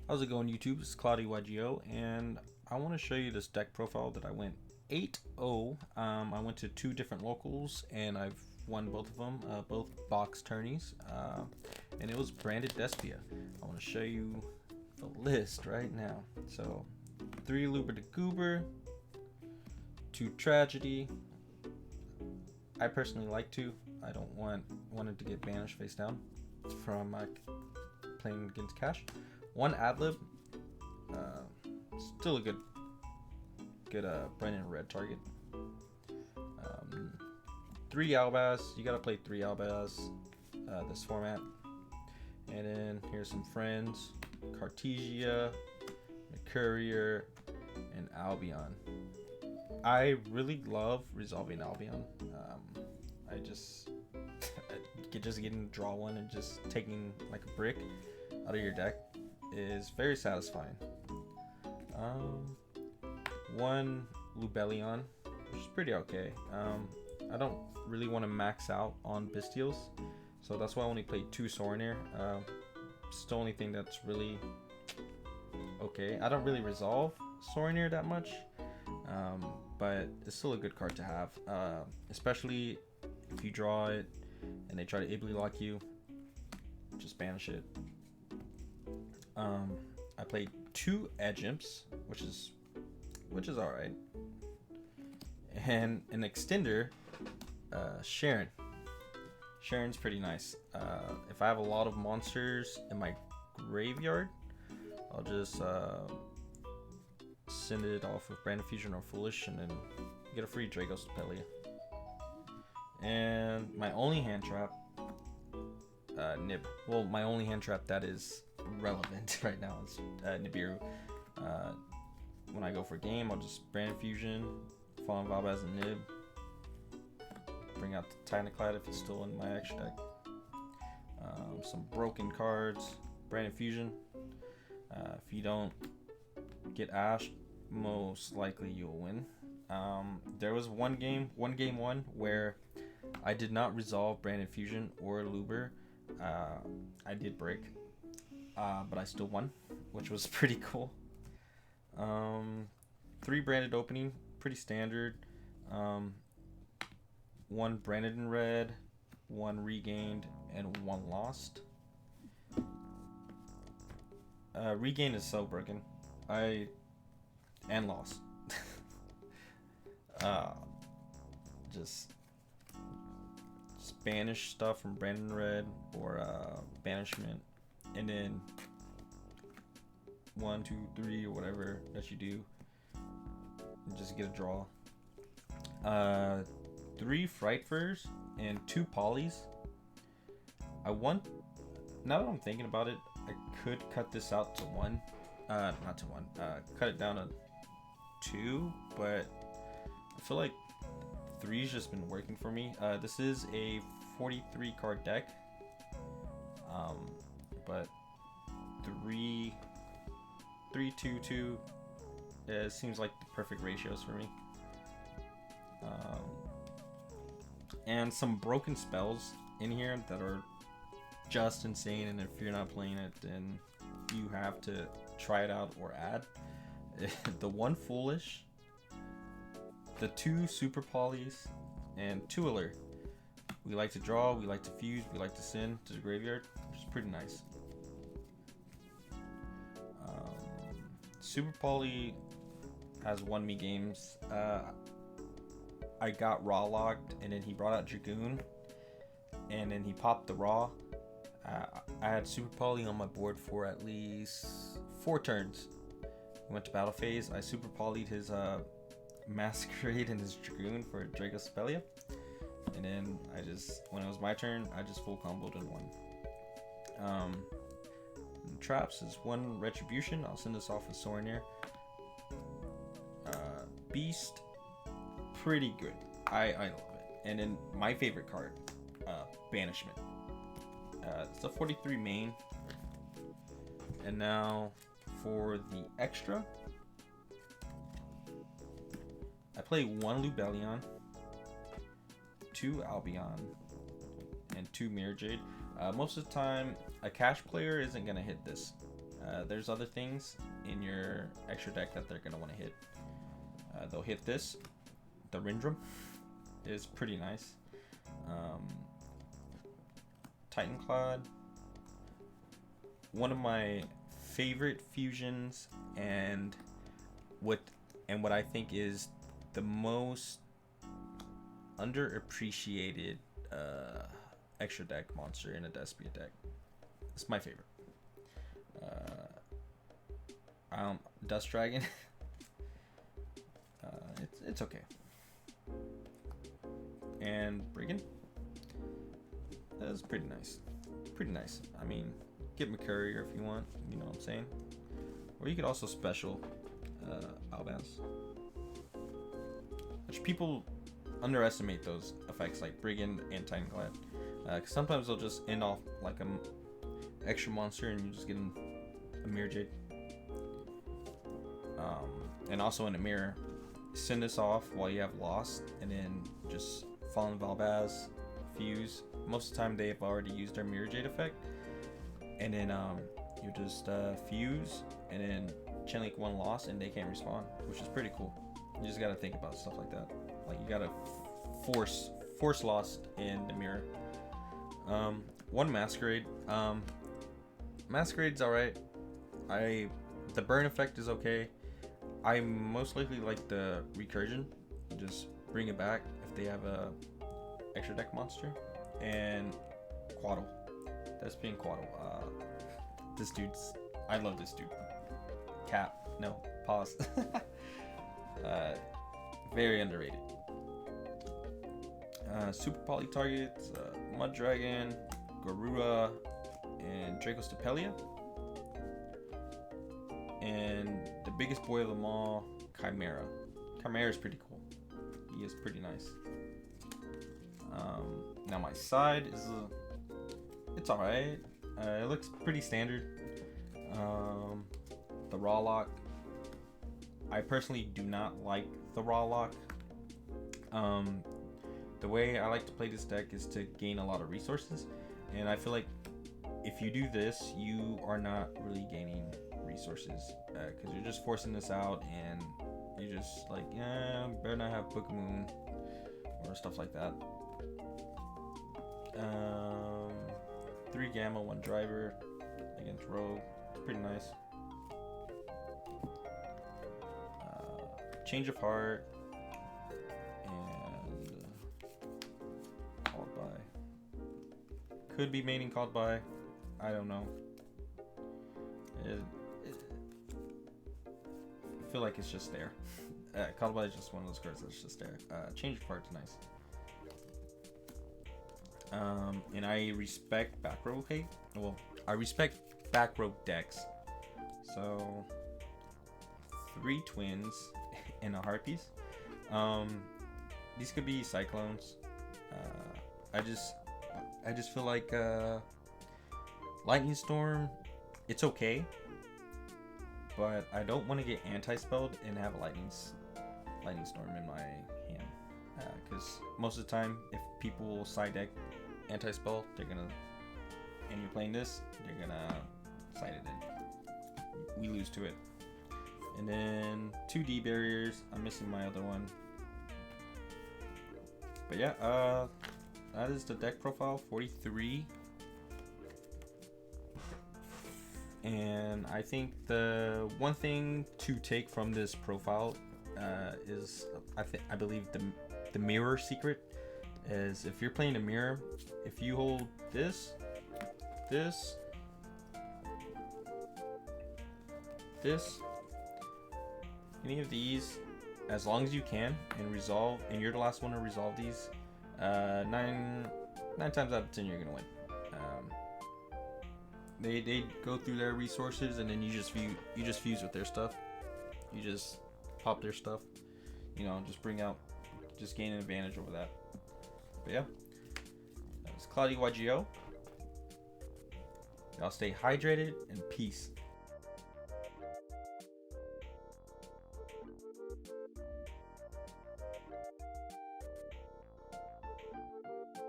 How's it going, YouTube? It's Cloudy YGO, and I want to show you this deck profile that I went 8-0. I went to two different locals, and I've won both of them, both box tourneys, and it was branded Despia. I want to show you the list right now. So, 3 Luber to Goober, 2 Tragedy. I personally like 2. I don't want it to get banished face down from playing against Cash. 1 Adlib, still a good Brennan red target. 3 Albaz, you gotta play 3 Albaz this format. And then here's some friends: Cartesia, Mercurier, and Albion. I really love resolving Albion. I just getting to draw one and just taking like a brick out of your deck is very satisfying. 1 Lubellion, which is pretty okay. I don't really want to max out on Bestials, so that's why I only played 2 Sorinir. It's the only thing that's really okay. I don't really resolve Sorinir that much, but it's still a good card to have, especially if you draw it and they try to Ibly lock you. Just banish it. I played 2 Edge Imps, which is alright, and an extender, Sharon. Sharon's pretty nice. If I have a lot of monsters in my graveyard, I'll just send it off with Brand Fusion or Foolish, and then get a free Dragos Despia. And my only hand trap, Nib. Well, my only hand trap that is relevant right now is Nibiru. When I go for game, I'll just Brand Fusion, Fallen Valbaz, and Nib. Bring out the Tynaclad if it's still in my extra deck. Some broken cards, Brand Fusion. If you don't get Ash, most likely you'll win. There was one game one where I did not resolve Brand Fusion or Luber. I did break, but I still won, which was pretty cool. 3 branded opening, pretty standard. 1 branded in red, 1 regained, and 1 lost. Regained is so broken. And lost. Just banish stuff from Brandon Red or banishment, and then 1, 2, 3 or whatever that you do, and just get a draw. 3 Frightfurs and 2 Polys. Now that I'm thinking about it, I could cut this out to 1. Not to 1. Cut it down to 2, but I feel like 3's just been working for me. This is a 43 card deck, but 3, 2, 2 seems like the perfect ratios for me. And some broken spells in here that are just insane, and if you're not playing it, then you have to try it out or add. The 1 Foolish, the 2 Super Polys, and 2 Alert. We like to draw, we like to fuse, we like to send to the graveyard, which is pretty nice. Super Poly has won me games. I got Raw locked, and then he brought out Dragoon, and then he popped the Raw. I had Super Poly on my board for at least 4 turns. He went to battle phase. I Super Poly'd his Masquerade and his Dragoon for Dragos Despia, and then when it was my turn, I just full comboed and won. Traps is 1 Retribution. I'll send this off with Sorinir. Beast, pretty good. I love it. And then my favorite card, Banishment. It's a 43 main. And now for the extra, I play 1 Lubellion, 2 Albion, and 2 Mirror Jade. Most of the time, a cash player isn't going to hit this. There's other things in your extra deck that they're gonna want to hit. They'll hit this. The Rindrum is pretty nice. Titan Clod, one of my favorite fusions, and what I think is the most underappreciated extra deck monster in a Despia deck. It's my favorite. Dust Dragon. It's okay. And Brigand. That's pretty nice. Pretty nice. I mean, get McCurrier if you want. You know what I'm saying? Or you could also special Albaz. Which people underestimate those effects like Brigand and Titan Clad. Cause sometimes they'll just end off like an extra monster and you just get a Mirror Jade. And also in a mirror, send this off while you have Lost, and then just Fallen Valbaz, Fuse. Most of the time they have already used their Mirror Jade effect, and then you just Fuse, and then Chainlink 1 Lost, and they can't respawn, which is pretty cool. You just gotta think about stuff like that. Like you gotta force Lost in the mirror. One Masquerade. Masquerade's alright. The burn effect is okay. I most likely like the Recursion. Just bring it back if they have a extra deck monster. And Quaddle. That's being Quaddle. I love this dude. Cap. No. Pause. Very underrated. Super Poly targets, Mud Dragon, Garura, and Dracostapelia. And the biggest boy of them all, Chimera. Chimera is pretty cool. He is pretty nice. Now my side is it's alright. It looks pretty standard. The Raw Lock. I personally do not like the Raw Lock. The way I like to play this deck is to gain a lot of resources, and I feel like if you do this, you are not really gaining resources, because you're just forcing this out, and you're just like, better not have Book Moon or stuff like that. 3 Gamma, 1 Driver against Rogue, pretty nice. Change of Heart and Called By. Could be maining Called By. I don't know. I feel like it's just there. Called By is just one of those cards that's just there. Change of Heart's nice. And I respect back row hate. Well, I respect back row decks. So 3 twins and a heart piece. These could be Cyclones. I just feel like Lightning Storm, it's okay, but I don't want to get anti-spelled and have a Lightning Storm in my hand, because most of the time if people side deck anti-spell, and you're playing this, they're gonna side it in. We lose to it. And then 2 D barriers. I'm missing my other one. But yeah, that is the deck profile, 43. And I think the one thing to take from this profile is, I believe the mirror secret is, if you're playing a mirror, if you hold this, any of these, as long as you can, and you're the last one to resolve these, 9 times out of 10 you're gonna win. They go through their resources, and then you just fuse with their stuff. You just pop their stuff. Just gain an advantage over that. But yeah, that was Cloudy YGO. Y'all stay hydrated and peace.